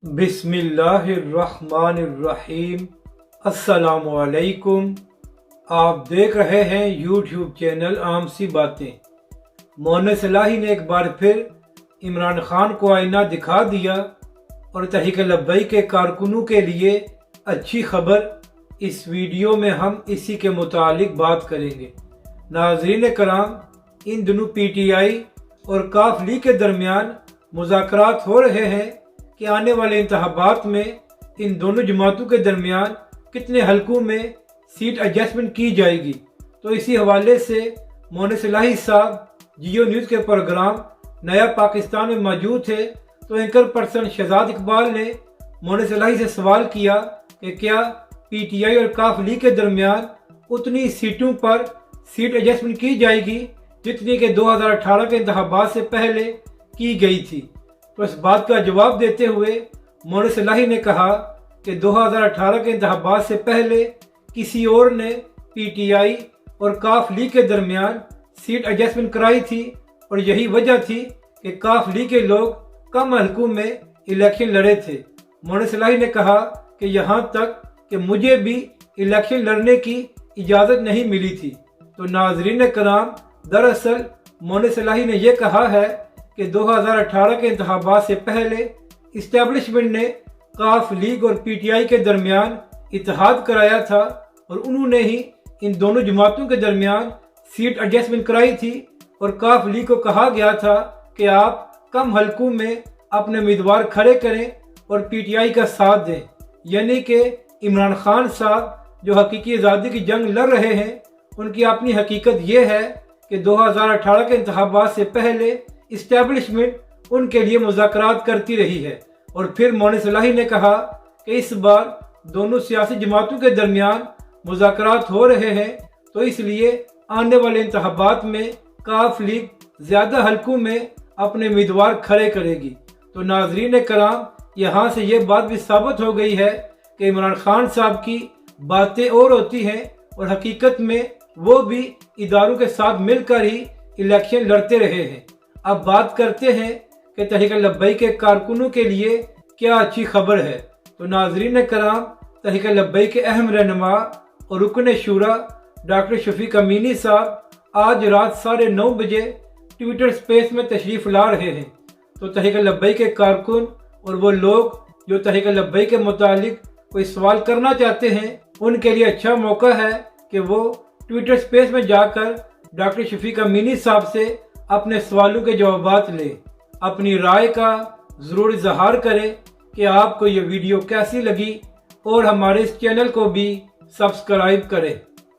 बिस्मिल्लाहिर्रहमानिर्रहीम। अस्सलामु अलैकुम। आप देख रहे हैं यूट्यूब चैनल आम सी बातें। मोहम्मद सलाही ने एक बार फिर इमरान खान को आईना दिखा दिया और तहरीक लब्बैक के कारकुनों के लिए अच्छी खबर। इस वीडियो में हम इसी के मुतालिक बात करेंगे। नाज़रीन कराम, इन दिनों PTI और काफ लीग के दरमियान मुज़ाकरात हो रहे हैं कि आने वाले इंतखाबात में इन दोनों जमातों के दरमियान कितने हलकों में सीट एडजस्टमेंट की जाएगी। तो इसी हवाले से मोहम्मद सलाही साहब जियो न्यूज़ के प्रोग्राम नया पाकिस्तान में मौजूद थे। तो एंकर पर्सन शहजाद इकबाल ने मोहम्मद सलाही से सवाल किया कि क्या PTI और काफ लीग के दरमियान उतनी सीटों पर सीट एडजस्टमेंट की जाएगी जितनी कि 2018 के इंतखाबात से पहले की गई थी। तो इस बात का जवाब देते हुए मोहम्मद सलाही ने कहा कि 2018 के इंतखाबात से पहले किसी और ने PTI और काफ लीग के दरमियान सीट एडजस्टमेंट कराई थी और यही वजह थी कि काफ लीग के लोग कम हलकों में इलेक्शन लड़े थे। मोहम्मद सलाही ने कहा कि यहाँ तक कि मुझे भी इलेक्शन लड़ने की इजाज़त नहीं मिली थी। तो नाजरीन कराम, दरअसल मोहम्मद सलाही ने यह कहा है कि 2018 के इंतखाबात से पहले इस्टेब्लिशमेंट ने काफ लीग और PTI के दरमियान इत्तेहाद कराया था और उन्होंने ही इन दोनों जमातों के दरमियान सीट एडजस्टमेंट कराई थी और काफ लीग को कहा गया था कि आप कम हलकों में अपने उम्मीदवार खड़े करें और PTI का साथ दें। यानी कि इमरान खान साहब जो हकीकी आज़ादी की जंग लड़ रहे हैं, उनकी अपनी हकीकत ये है कि 2018 के इंतखाबात से पहले इस्टेब्लिशमेंट उनके लिए मुज़ाकरात करती रही है। और फिर मोहम्मद सलाही ने कहा कि इस बार दोनों सियासी जमातों के दरमियान मुज़ाकरात हो रहे हैं, तो इसलिए आने वाले इंतखाबात में काफ लीग ज़्यादा हलकों में अपने उम्मीदवार खड़े करेगी। तो नाजरीन कराम, यहाँ से ये बात भी साबित हो गई है कि इमरान खान साहब की बातें और होती हैं और हकीकत में वो भी इदारों के साथ मिलकर ही इलेक्शन लड़ते रहे हैं। अब बात करते हैं कि तहरीक लब्बैक के कारकुनों के लिए क्या अच्छी खबर है। तो नाजरीन कराम, तहरीक लब्बैक के अहम रहनुमा और रुकन शूरा डॉक्टर शफीक अमीनी साहब आज रात 9:30 बजे ट्विटर स्पेस में तशरीफ़ ला रहे हैं। तो तहरीक लब्बैक के कारकुन और वो लोग जो तहरीक लब्बैक के मुतालिक कोई सवाल करना चाहते हैं, उनके लिए अच्छा मौका है कि वो ट्विटर स्पेस में जाकर डॉक्टर शफीक अमीनी साहब से अपने सवालों के जवाबात लें। अपनी राय का ज़रूर इज़हार करें कि आपको ये वीडियो कैसी लगी और हमारे इस चैनल को भी सब्सक्राइब करें।